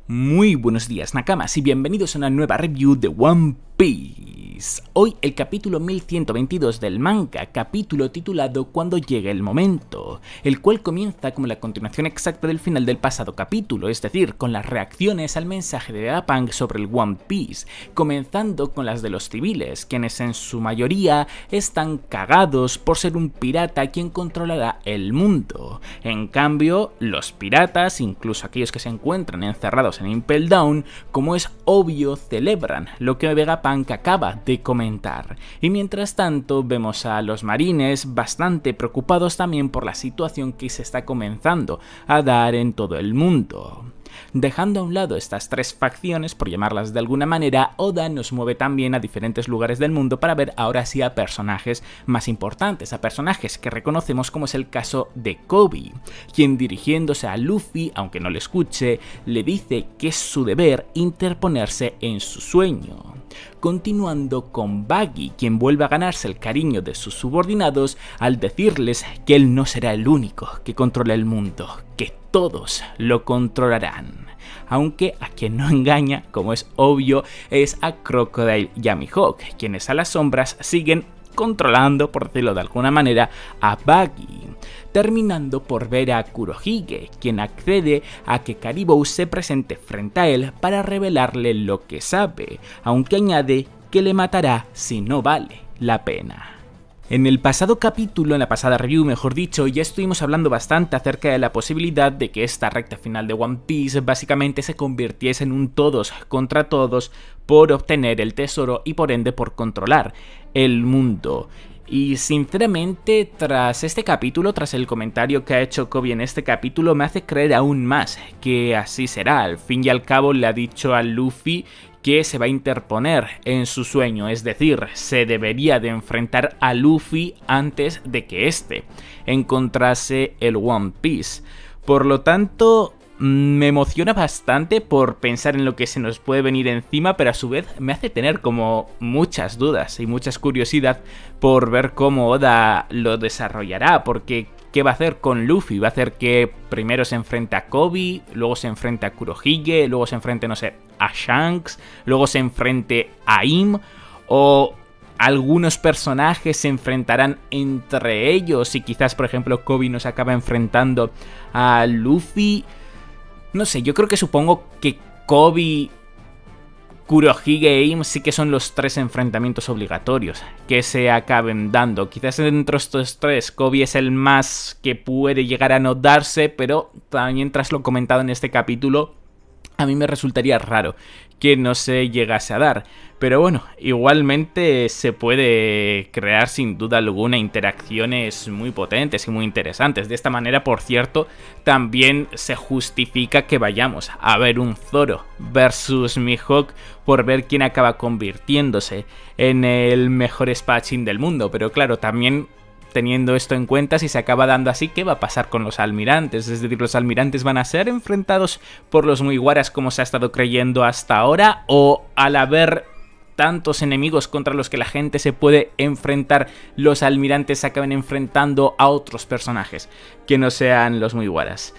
Muy buenos días, Nakamas, y bienvenidos a una nueva review de One Piece. Hoy el capítulo 1122 del manga, capítulo titulado Cuando llegue el momento, el cual comienza como la continuación exacta del final del pasado capítulo, es decir, con las reacciones al mensaje de Vegapunk sobre el One Piece, comenzando con las de los civiles, quienes en su mayoría están cagados por ser un pirata quien controlará el mundo. En cambio, los piratas, incluso aquellos que se encuentran encerrados en Impel Down, como es obvio, celebran lo que Vegapunk acaba de comentar. Y mientras tanto vemos a los marines bastante preocupados también por la situación que se está comenzando a dar en todo el mundo. Dejando a un lado estas tres facciones, por llamarlas de alguna manera, Oda nos mueve también a diferentes lugares del mundo para ver ahora sí a personajes más importantes, a personajes que reconocemos, como es el caso de Koby, quien dirigiéndose a Luffy, aunque no le escuche, le dice que es su deber interponerse en su sueño. Continuando con Buggy, quien vuelve a ganarse el cariño de sus subordinados al decirles que él no será el único que controle el mundo, que todos lo controlarán. Aunque a quien no engaña, como es obvio, es a Crocodile y a Mihawk, quienes a las sombras siguen controlando, por decirlo de alguna manera, a Buggy, terminando por ver a Kurohige, quien accede a que Caribou se presente frente a él para revelarle lo que sabe, aunque añade que le matará si no vale la pena. En el pasado capítulo, en la pasada review mejor dicho, ya estuvimos hablando bastante acerca de la posibilidad de que esta recta final de One Piece básicamente se convirtiese en un todos contra todos por obtener el tesoro y por ende por controlar el mundo. Y sinceramente, tras este capítulo, tras el comentario que ha hecho Koby en este capítulo, me hace creer aún más que así será. Al fin y al cabo le ha dicho a Luffy que se va a interponer en su sueño, es decir, se debería de enfrentar a Luffy antes de que éste encontrase el One Piece. Por lo tanto, me emociona bastante por pensar en lo que se nos puede venir encima, pero a su vez me hace tener como muchas dudas y mucha curiosidad por ver cómo Oda lo desarrollará, porque ¿qué va a hacer con Luffy? ¿Va a hacer que primero se enfrente a Koby, luego se enfrente a Kurohige, luego se enfrente, no sé, a Shanks, luego se enfrente a Im? ¿O algunos personajes se enfrentarán entre ellos y quizás, por ejemplo, Koby nos acaba enfrentando a Luffy? No sé, yo creo que supongo que Koby, Kurohige e Im sí que son los tres enfrentamientos obligatorios que se acaben dando. Quizás entre estos tres Koby es el más que puede llegar a no darse, pero también tras lo comentado en este capítulo, a mí me resultaría raro que no se llegase a dar. Pero bueno, igualmente se puede crear sin duda alguna interacciones muy potentes y muy interesantes. De esta manera, por cierto, también se justifica que vayamos a ver un Zoro versus Mihawk por ver quién acaba convirtiéndose en el mejor espadachín del mundo. Pero claro, también teniendo esto en cuenta, si se acaba dando así, ¿qué va a pasar con los almirantes? Es decir, ¿los almirantes van a ser enfrentados por los Mugiwaras como se ha estado creyendo hasta ahora? ¿O al haber tantos enemigos contra los que la gente se puede enfrentar, los almirantes se acaban enfrentando a otros personajes que no sean los Mugiwaras?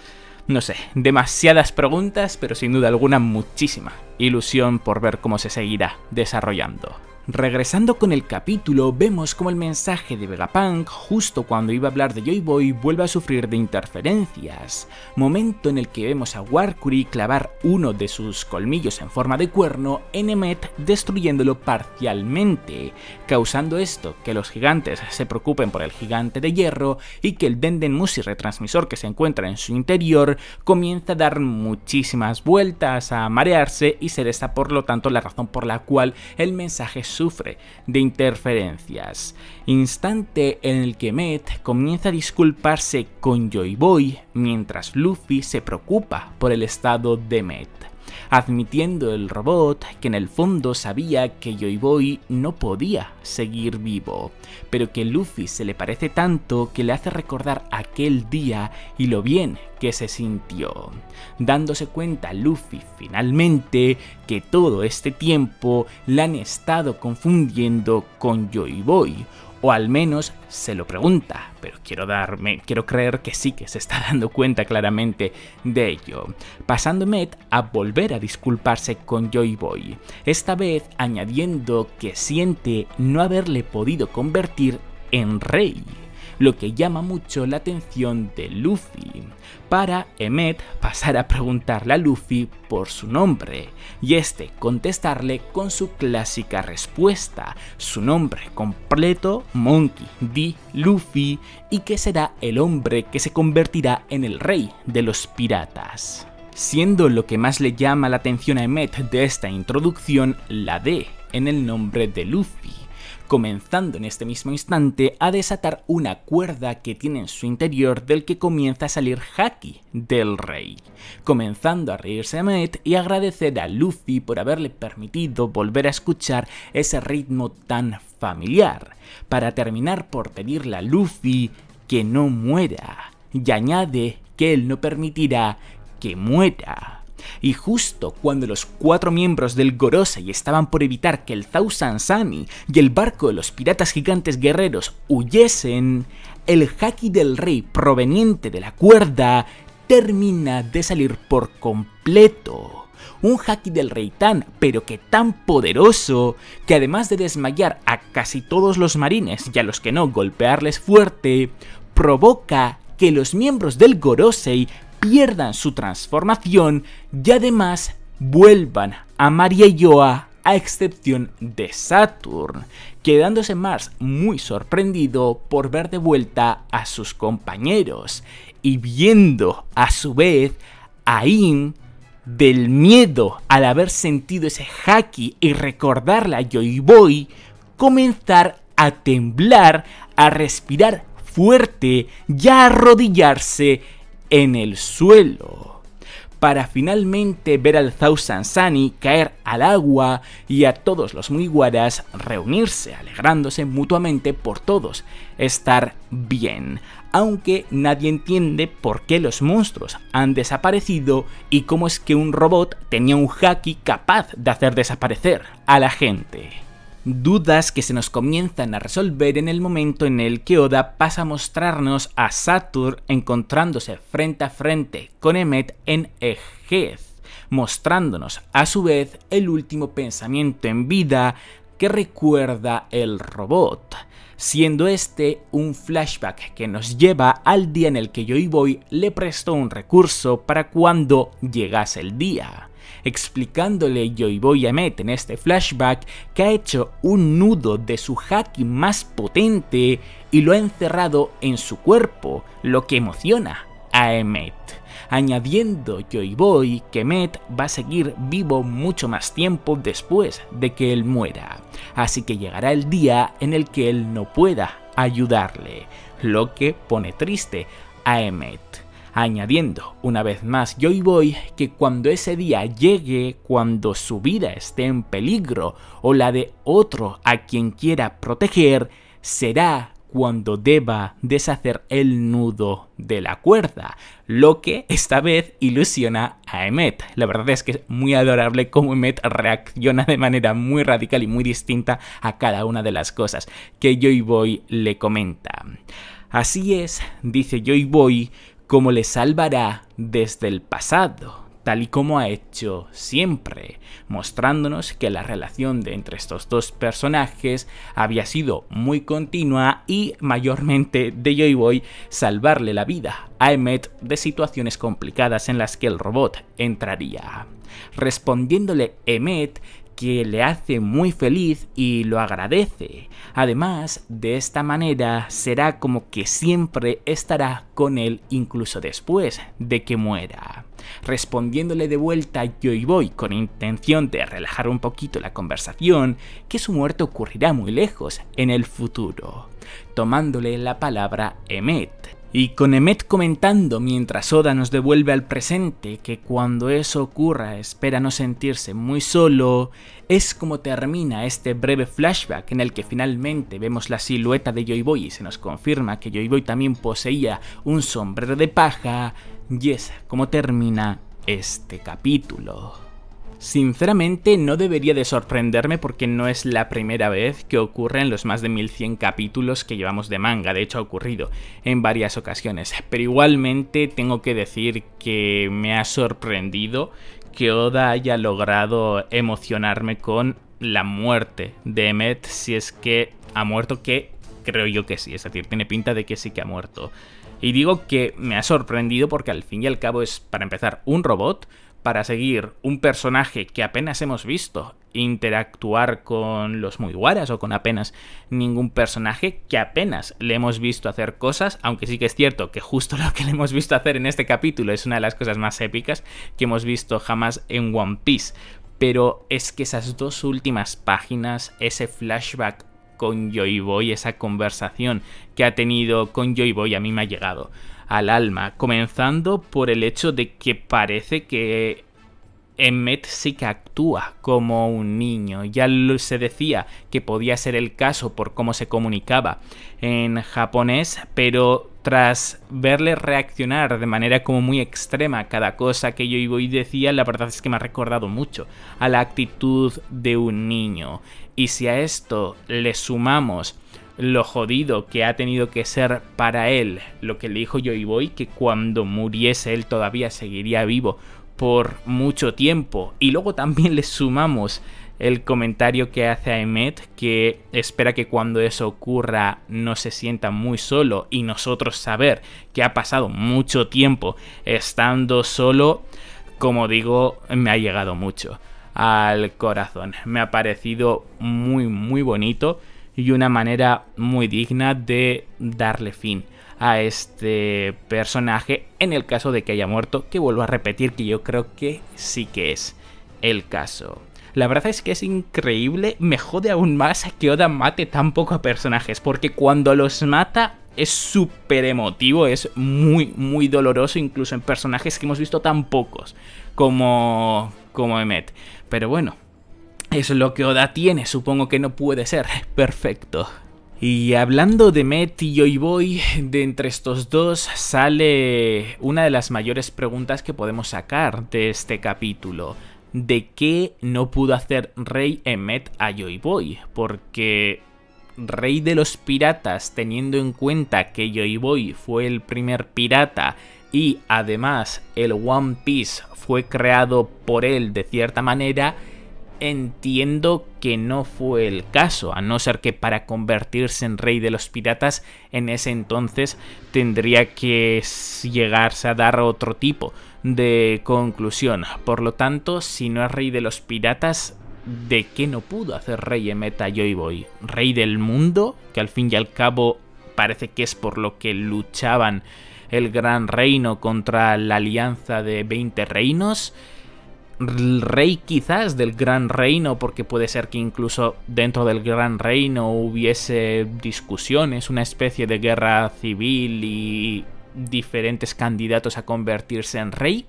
No sé, demasiadas preguntas, pero sin duda alguna muchísima ilusión por ver cómo se seguirá desarrollando. Regresando con el capítulo, vemos como el mensaje de Vegapunk, justo cuando iba a hablar de Joy Boy, vuelve a sufrir de interferencias, momento en el que vemos a Warcry clavar uno de sus colmillos en forma de cuerno en Emmet, destruyéndolo parcialmente, causando esto que los gigantes se preocupen por el gigante de hierro y que el Denden Mushi retransmisor que se encuentra en su interior comienza a dar muchísimas vueltas, a marearse, y ser esta por lo tanto la razón por la cual el mensaje sufre de interferencias. Instante en el que Emmet comienza a disculparse con Joy Boy mientras Luffy se preocupa por el estado de Emmet, admitiendo el robot que en el fondo sabía que Joy Boy no podía seguir vivo, pero que Luffy se le parece tanto que le hace recordar aquel día y lo bien que se sintió, dándose cuenta Luffy finalmente que todo este tiempo la han estado confundiendo con Joy Boy, O al menos se lo pregunta, pero quiero creer que sí que se está dando cuenta claramente de ello, pasando Emmet a volver a disculparse con Joy Boy, esta vez añadiendo que siente no haberle podido convertir en rey, lo que llama mucho la atención de Luffy, para Emmet pasar a preguntarle a Luffy por su nombre, y este contestarle con su clásica respuesta, su nombre completo, Monkey D. Luffy, y que será el hombre que se convertirá en el rey de los piratas. Siendo lo que más le llama la atención a Emmet de esta introducción la D en el nombre de Luffy, comenzando en este mismo instante a desatar una cuerda que tiene en su interior del que comienza a salir Haki del rey, comenzando a reírse a Emmet y agradecer a Luffy por haberle permitido volver a escuchar ese ritmo tan familiar, para terminar por pedirle a Luffy que no muera, y añade que él no permitirá que muera. Y justo cuando los 4 miembros del Gorosei estaban por evitar que el Thousand Sunny y el barco de los piratas gigantes guerreros huyesen, el Haki del rey proveniente de la cuerda termina de salir por completo. Un Haki del rey pero que tan poderoso, que además de desmayar a casi todos los marines y a los que no golpearles fuerte, provoca que los miembros del Gorosei pierdan su transformación y además vuelvan a Marieyoa, a excepción de Saturn, quedándose Mars muy sorprendido por ver de vuelta a sus compañeros y viendo a su vez a Im, del miedo al haber sentido ese haki y recordarle a Joy Boy, comenzar a temblar, a respirar fuerte y a arrodillarse en el suelo, para finalmente ver al Thousand Sunny caer al agua y a todos los Mugiwaras reunirse, alegrándose mutuamente por todos estar bien, aunque nadie entiende por qué los monstruos han desaparecido y cómo es que un robot tenía un haki capaz de hacer desaparecer a la gente. Dudas que se nos comienzan a resolver en el momento en el que Oda pasa a mostrarnos a Saturn encontrándose frente a frente con Emmet en Egghead, mostrándonos a su vez el último pensamiento en vida que recuerda el robot, siendo este un flashback que nos lleva al día en el que Joy Boy le prestó un recurso para cuando llegase el día, explicándole Joy Boy a Emmet en este flashback que ha hecho un nudo de su haki más potente y lo ha encerrado en su cuerpo, lo que emociona a Emmet, añadiendo Joy Boy que Emmet va a seguir vivo mucho más tiempo después de que él muera, así que llegará el día en el que él no pueda ayudarle, lo que pone triste a Emmet. Añadiendo una vez más Joy Boy que cuando ese día llegue, cuando su vida esté en peligro o la de otro a quien quiera proteger, será cuando deba deshacer el nudo de la cuerda, lo que esta vez ilusiona a Emmet. La verdad es que es muy adorable cómo Emmet reacciona de manera muy radical y muy distinta a cada una de las cosas que Joy Boy le comenta. Así es, dice Joy Boy, como le salvará desde el pasado, tal y como ha hecho siempre, mostrándonos que la relación entre estos dos personajes había sido muy continua y mayormente de Joy Boy salvarle la vida a Emmet de situaciones complicadas en las que el robot entraría, respondiéndole Emmet que le hace muy feliz y lo agradece. Además, de esta manera será como que siempre estará con él incluso después de que muera. Respondiéndole de vuelta a Joy Boy con intención de relajar un poquito la conversación, que su muerte ocurrirá muy lejos en el futuro, tomándole la palabra Emmet. Y con Emmet comentando mientras Oda nos devuelve al presente que cuando eso ocurra espera no sentirse muy solo, es como termina este breve flashback en el que finalmente vemos la silueta de Joy Boy y se nos confirma que Joy Boy también poseía un sombrero de paja, y es como termina este capítulo. Sinceramente no debería de sorprenderme porque no es la primera vez que ocurre en los más de 1100 capítulos que llevamos de manga, de hecho ha ocurrido en varias ocasiones, pero igualmente tengo que decir que me ha sorprendido que Oda haya logrado emocionarme con la muerte de Emmet, si es que ha muerto, que creo yo que sí, es decir, tiene pinta de que sí que ha muerto. Y digo que me ha sorprendido porque al fin y al cabo es, para empezar, un robot, para seguir un personaje que apenas hemos visto interactuar con los Mugiwaras o con apenas ningún personaje, que apenas le hemos visto hacer cosas, aunque sí que es cierto que justo lo que le hemos visto hacer en este capítulo es una de las cosas más épicas que hemos visto jamás en One Piece. Pero es que esas dos últimas páginas, ese flashback con Joy Boy, esa conversación que ha tenido con Joy Boy, a mí me ha llegado al alma, comenzando por el hecho de que parece que Emmet sí que actúa como un niño. Ya se decía que podía ser el caso por cómo se comunicaba en japonés, pero tras verle reaccionar de manera como muy extrema a cada cosa que Joy Boy decía, la verdad es que me ha recordado mucho a la actitud de un niño. Y si a esto le sumamos lo jodido que ha tenido que ser para él lo que le dijo Joy Boy, que cuando muriese él todavía seguiría vivo por mucho tiempo, y luego también le sumamos el comentario que hace a Emmet, que espera que cuando eso ocurra no se sienta muy solo, y nosotros saber que ha pasado mucho tiempo estando solo, como digo, me ha llegado mucho al corazón. Me ha parecido muy bonito y una manera muy digna de darle fin a este personaje en el caso de que haya muerto, que vuelvo a repetir que yo creo que sí que es el caso. La verdad es que es increíble, me jode aún más que Oda mate tan poco a personajes, porque cuando los mata es súper emotivo, es muy doloroso, incluso en personajes que hemos visto tan pocos como Emmet. Pero bueno, eso es lo que Oda tiene, supongo que no puede ser perfecto. Y hablando de Emmet y Joy Boy, de entre estos dos sale una de las mayores preguntas que podemos sacar de este capítulo. ¿De qué no pudo hacer Rey Emmet a Joy Boy? Porque Rey de los Piratas, teniendo en cuenta que Joy Boy fue el primer pirata y además el One Piece fue creado por él de cierta manera, entiendo que no fue el caso, a no ser que para convertirse en Rey de los Piratas en ese entonces tendría que llegarse a dar otro tipo de conclusión. Por lo tanto, si no es Rey de los Piratas, ¿de qué no pudo hacer Rey Emmet a Joy Boy? ¿Rey del mundo? Que al fin y al cabo parece que es por lo que luchaban el Gran Reino contra la alianza de 20 reinos. Rey quizás del Gran Reino, porque puede ser que incluso dentro del Gran Reino hubiese discusiones, una especie de guerra civil y diferentes candidatos a convertirse en rey,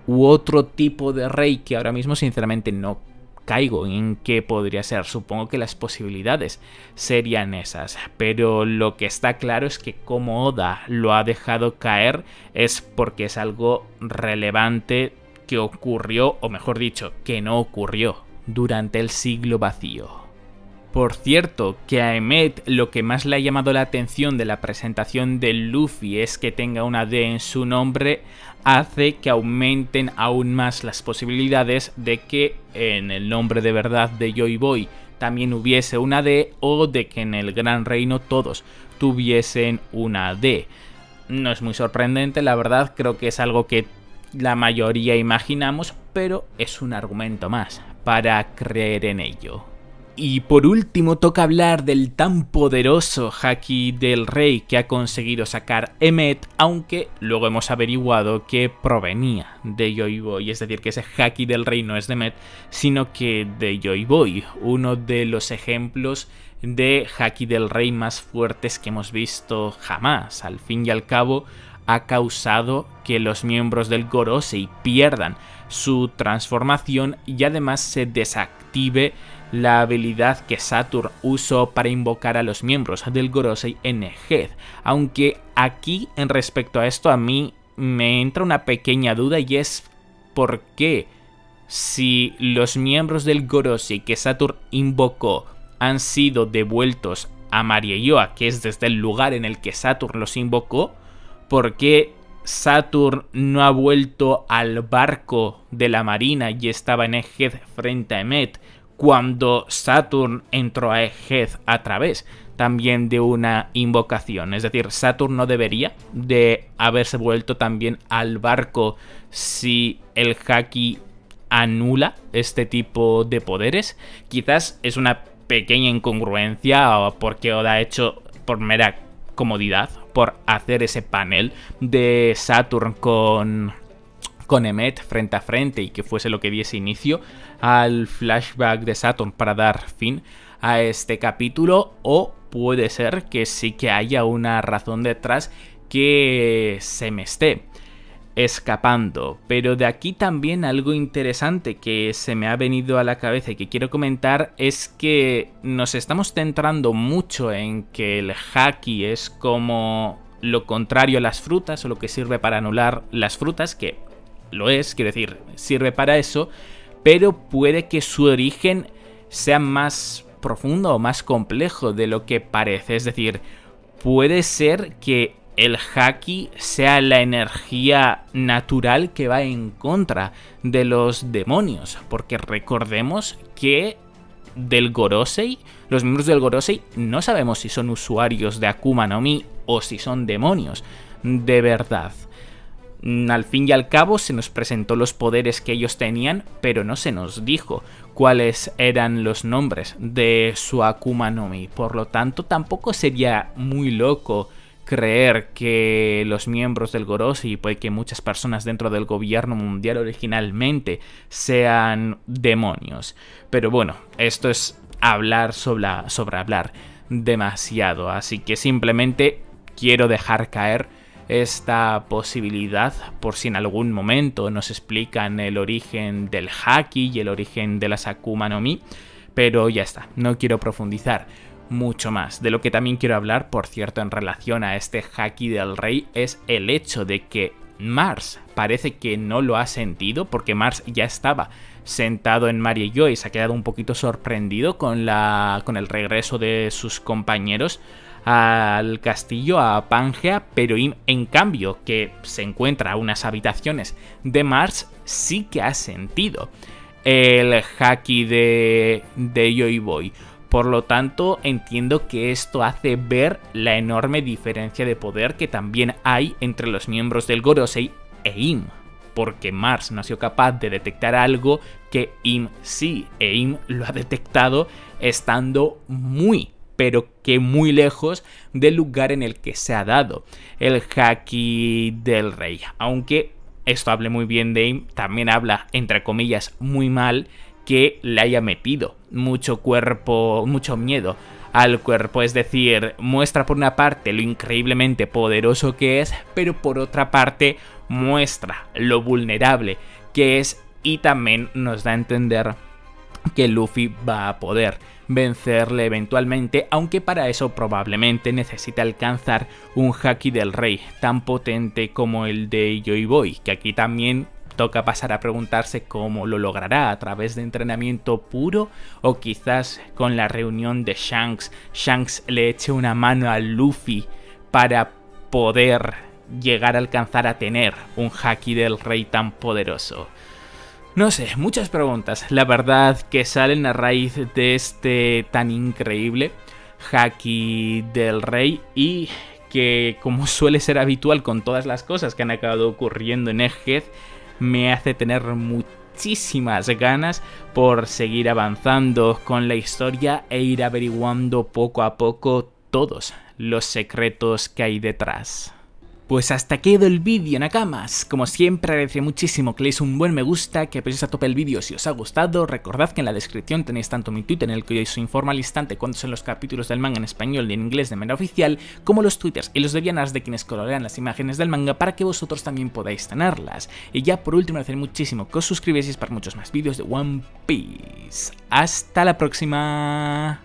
u otro tipo de rey que ahora mismo sinceramente no caigo en qué podría ser. Supongo que las posibilidades serían esas, pero lo que está claro es que como Oda lo ha dejado caer es porque es algo relevante que ocurrió, o mejor dicho, que no ocurrió durante el siglo vacío. Por cierto, que a Emmet lo que más le ha llamado la atención de la presentación de Luffy es que tenga una D en su nombre, hace que aumenten aún más las posibilidades de que en el nombre de verdad de Joy Boy también hubiese una D, o de que en el Gran Reino todos tuviesen una D. No es muy sorprendente, la verdad, creo que es algo que la mayoría imaginamos, pero es un argumento más para creer en ello. Y por último toca hablar del tan poderoso Haki del Rey que ha conseguido sacar Emmet, aunque luego hemos averiguado que provenía de Joy Boy, es decir, que ese Haki del Rey no es de Emmet, sino que de Joy Boy, uno de los ejemplos de Haki del Rey más fuertes que hemos visto jamás. Al fin y al cabo, ha causado que los miembros del Gorosei pierdan su transformación y además se desactive la habilidad que Saturn usó para invocar a los miembros del Gorosei en Egghead. Aunque aquí, en respecto a esto, a mí me entra una pequeña duda, y es ¿por qué si los miembros del Gorosei que Saturn invocó han sido devueltos a Marieyoa, que es desde el lugar en el que Saturn los invocó, ¿por qué Saturn no ha vuelto al barco de la marina y estaba en Egghead frente a Emmet cuando Saturn entró a Egghead a través también de una invocación? Es decir, Saturn no debería de haberse vuelto también al barco si el Haki anula este tipo de poderes. Quizás es una pequeña incongruencia porque Oda ha hecho por mera comodidad, por hacer ese panel de Saturn con Emmet frente a frente y que fuese lo que diese inicio al flashback de Saturn para dar fin a este capítulo, o puede ser que sí que haya una razón detrás que se me esté escapando. Pero de aquí también algo interesante que se me ha venido a la cabeza y que quiero comentar es que nos estamos centrando mucho en que el Haki es como lo contrario a las frutas, o lo que sirve para anular las frutas, que lo es, quiero decir, sirve para eso, pero puede que su origen sea más profundo o más complejo de lo que parece. Es decir, puede ser que el Haki sea la energía natural que va en contra de los demonios, porque recordemos que del Gorosei, los miembros del Gorosei no sabemos si son usuarios de Akuma no Mi o si son demonios de verdad. Al fin y al cabo se nos presentó los poderes que ellos tenían, pero no se nos dijo cuáles eran los nombres de su Akuma no Mi. Por lo tanto, tampoco sería muy loco creer que los miembros del Gorosei y puede que muchas personas dentro del gobierno mundial originalmente sean demonios. Pero bueno, esto es hablar sobre hablar demasiado, así que simplemente quiero dejar caer esta posibilidad por si en algún momento nos explican el origen del Haki y el origen de las Akuma no Mi, pero ya está, no quiero profundizar mucho más. De lo que también quiero hablar, por cierto, en relación a este Haki del Rey, es el hecho de que Mars parece que no lo ha sentido, porque Mars ya estaba sentado en Marieyoa y se ha quedado un poquito sorprendido con el regreso de sus compañeros al castillo, a Pangea, pero en cambio, que se encuentra a unas habitaciones de Mars, sí que ha sentido el Haki de Joy Boy. Por lo tanto, entiendo que esto hace ver la enorme diferencia de poder que también hay entre los miembros del Gorosei e Im, porque Mars no ha sido capaz de detectar algo que Im sí, e Im lo ha detectado estando muy, pero que muy lejos del lugar en el que se ha dado el Haki del Rey. Aunque esto hable muy bien de Im, también habla, entre comillas, muy mal que le haya metido mucho miedo al cuerpo. Es decir, muestra por una parte lo increíblemente poderoso que es, pero por otra parte muestra lo vulnerable que es, y también nos da a entender que Luffy va a poder vencerle eventualmente, aunque para eso probablemente necesite alcanzar un Haki del Rey tan potente como el de Joy Boy, que aquí también toca pasar a preguntarse cómo lo logrará, a través de entrenamiento puro o quizás con la reunión de Shanks. Shanks le eche una mano a Luffy para poder llegar a alcanzar a tener un Haki del Rey tan poderoso. No sé, muchas preguntas, la verdad, que salen a raíz de este tan increíble Haki del Rey, y que, como suele ser habitual con todas las cosas que han acabado ocurriendo en Egghead, me hace tener muchísimas ganas por seguir avanzando con la historia e ir averiguando poco a poco todos los secretos que hay detrás. Pues hasta aquí quedó el vídeo, Nakamas. Como siempre, agradecería muchísimo que le deis un buen me gusta, que apoyéis a tope el vídeo si os ha gustado. Recordad que en la descripción tenéis tanto mi Twitter, en el que os informo al instante cuando son los capítulos del manga en español y en inglés de manera oficial, como los twitters y los devianas de quienes colorean las imágenes del manga para que vosotros también podáis tenerlas. Y ya por último, agradecer muchísimo que os suscribáis para muchos más vídeos de One Piece. ¡Hasta la próxima!